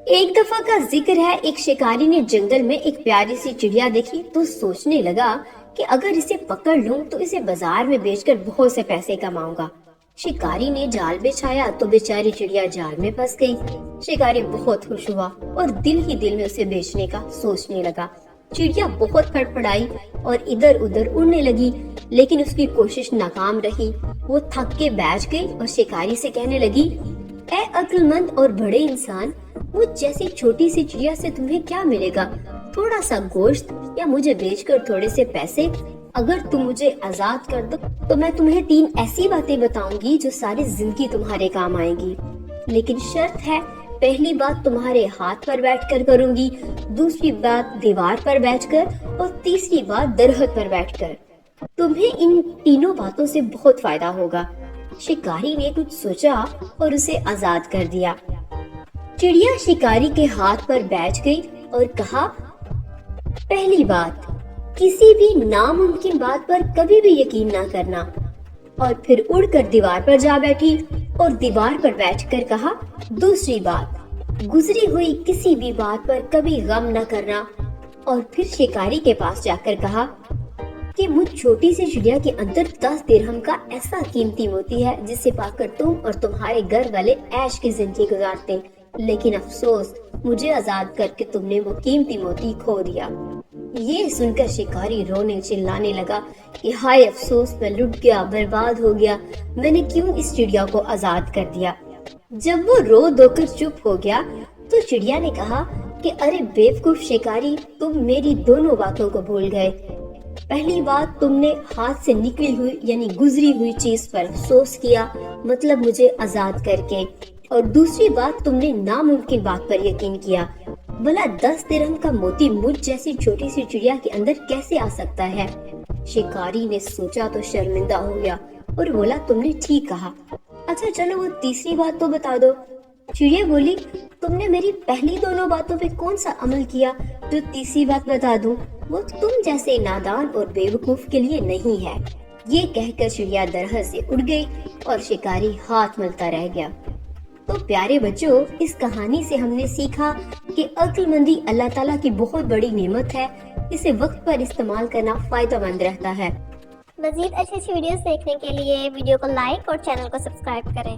ایک دفعہ کا ذکر ہے، ایک شکاری نے جنگل میں ایک پیاری سی چڑیا دیکھی تو سوچنے لگا کہ اگر اسے پکڑ لوں تو اسے بازار میں بیچ کر بہت سے پیسے کماؤں گا۔ شکاری نے جال بچھایا تو بیچاری چڑیا جال میں پھنس گئی۔ شکاری بہت خوش ہوا اور دل ہی دل میں اسے بیچنے کا سوچنے لگا۔ چڑیا بہت پھڑپڑائی اور ادھر ادھر اڑنے لگی، لیکن اس کی کوشش ناکام رہی۔ وہ تھک کے بیٹھ گئی اور شکاری سے کہنے لگی، اے عقل مند اور بڑے انسان، مجھ جیسی چھوٹی سی چڑیا سے تمہیں کیا ملے گا؟ تھوڑا سا گوشت یا مجھے بیچ کر تھوڑے سے پیسے۔ اگر تم مجھے آزاد کر دو تو میں تمہیں 3 ایسی باتیں بتاؤں گی جو ساری زندگی تمہارے کام آئیں گی، لیکن شرط ہے، پہلی بات تمہارے ہاتھ پر بیٹھ کر کروں گی، دوسری بات دیوار پر بیٹھ کر، اور تیسری بات درخت پر بیٹھ کر۔ تمہیں ان تینوں باتوں سے بہت فائدہ ہوگا۔ شکاری نے کچھ سوچا اور اسے آزاد کر دیا۔ چڑیا شکاری کے ہاتھ پر بیٹھ گئی اور کہا، پہلی بات، کسی بھی ناممکن بات پر کبھی بھی یقین نہ کرنا۔ اور پھر اڑ کر دیوار پر جا بیٹھی اور دیوار پر بیٹھ کر کہا، دوسری بات، گزری ہوئی کسی بھی بات پر کبھی غم نہ کرنا۔ اور پھر شکاری کے پاس جا کر کہا کہ مجھ چھوٹی سی چڑیا کے اندر 10 درہم کا ایسا قیمتی موتی ہے جسے پا کر تم اور تمہارے گھر والے عیش کی زندگی گزارتے، لیکن افسوس، مجھے آزاد کر کے تم نے وہ قیمتی موتی کھو دیا۔ یہ سن کر شکاری رونے چلانے لگا کہ ہائے افسوس، میں لٹ گیا، برباد ہو گیا، میں نے کیوں اس چڑیا کو آزاد کر دیا۔ جب وہ رو دو کر چپ ہو گیا تو چڑیا نے کہا کہ ارے بیوقوف شکاری، تم میری دونوں باتوں کو بھول گئے۔ پہلی بات، تم نے ہاتھ سے نکلی ہوئی یعنی گزری ہوئی چیز پر افسوس کیا، مطلب مجھے آزاد کر کے، اور دوسری بات، تم نے ناممکن بات پر یقین کیا۔ بھلا 10 درہم کا موتی مجھ جیسی چھوٹی سی چڑیا کے اندر کیسے آ سکتا ہے؟ شکاری نے سوچا تو شرمندہ ہو گیا اور بولا، تم نے ٹھیک کہا، اچھا چلو وہ تیسری بات تو بتا دو۔ چڑیا بولی، تم نے میری پہلی دونوں باتوں پہ کون سا عمل کیا جو تیسری بات بتا دوں؟ وہ تم جیسے نادان اور بے وقوف کے لیے نہیں ہے۔ یہ کہہ کر چڑیا درخت سے اڑ گئی اور شکاری ہاتھ ملتا رہ گیا۔ تو پیارے بچوں، اس کہانی سے ہم نے سیکھا کہ عقل مندی اللہ تعالیٰ کی بہت بڑی نعمت ہے، اسے وقت پر استعمال کرنا فائدہ مند رہتا ہے۔ مزید اچھی ویڈیوز دیکھنے کے لیے ویڈیو کو لائک اور چینل کو سبسکرائب کریں۔